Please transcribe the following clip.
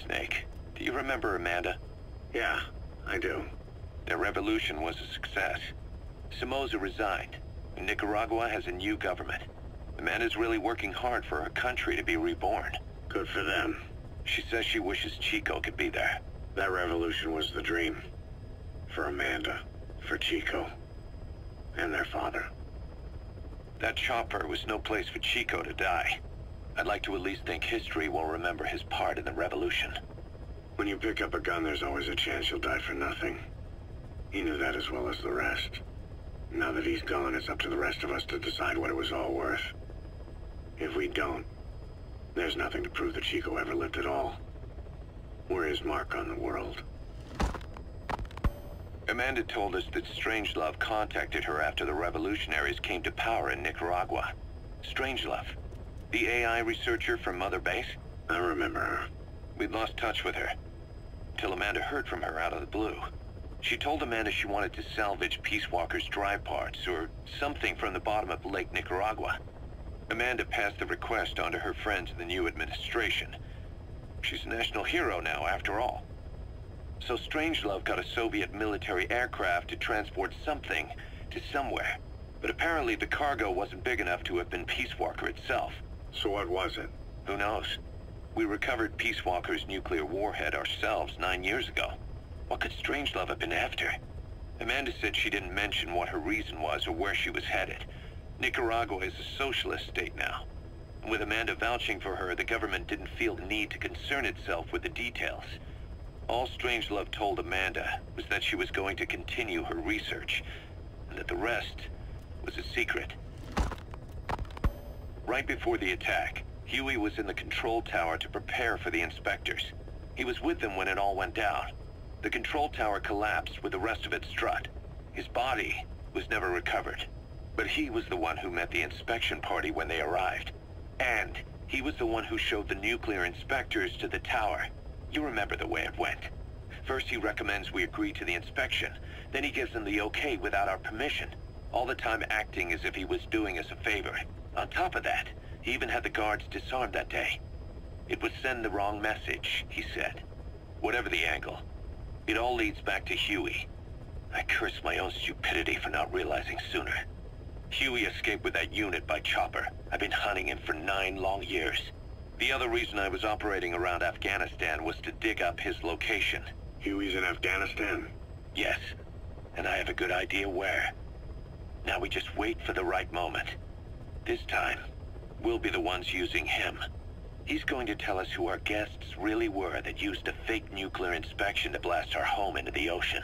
Snake. Do you remember Amanda? Yeah, I do. Their revolution was a success. Somoza resigned, and Nicaragua has a new government. Amanda's really working hard for her country to be reborn. Good for them. She says she wishes Chico could be there. That revolution was the dream. For Amanda, for Chico, and their father. That chopper was no place for Chico to die. I'd like to at least think history will remember his part in the revolution. When you pick up a gun, there's always a chance you'll die for nothing. He knew that as well as the rest. Now that he's gone, it's up to the rest of us to decide what it was all worth. If we don't, there's nothing to prove that Chico ever lived at all. We're his mark on the world. Amanda told us that Strangelove contacted her after the revolutionaries came to power in Nicaragua. Strangelove, the AI researcher from MotherBase? I remember her. We'd lost touch with her, till Amanda heard from her out of the blue. She told Amanda she wanted to salvage Peace Walker's drive parts, or something from the bottom of Lake Nicaragua. Amanda passed the request on to her friends in the new administration. She's a national hero now, after all. So Strangelove got a Soviet military aircraft to transport something to somewhere. But apparently the cargo wasn't big enough to have been Peace Walker itself. So what was it? Who knows? We recovered Peace Walker's nuclear warhead ourselves 9 years ago. What could Strangelove have been after? Amanda said she didn't mention what her reason was or where she was headed. Nicaragua is a socialist state now. And with Amanda vouching for her, the government didn't feel the need to concern itself with the details. All Strangelove told Amanda was that she was going to continue her research, and that the rest was a secret. Right before the attack, Huey was in the control tower to prepare for the inspectors. He was with them when it all went down. The control tower collapsed with the rest of it strut. His body was never recovered. But he was the one who met the inspection party when they arrived. And he was the one who showed the nuclear inspectors to the tower. You remember the way it went. First he recommends we agree to the inspection. Then he gives them the okay without our permission. All the time acting as if he was doing us a favor. On top of that, he even had the guards disarmed that day. It would send the wrong message, he said. Whatever the angle, it all leads back to Huey. I curse my own stupidity for not realizing sooner. Huey escaped with that unit by chopper. I've been hunting him for 9 long years. The other reason I was operating around Afghanistan was to dig up his location. Huey's in Afghanistan? Yes, and I have a good idea where. Now we just wait for the right moment. This time, we'll be the ones using him. He's going to tell us who our guests really were that used a fake nuclear inspection to blast our home into the ocean.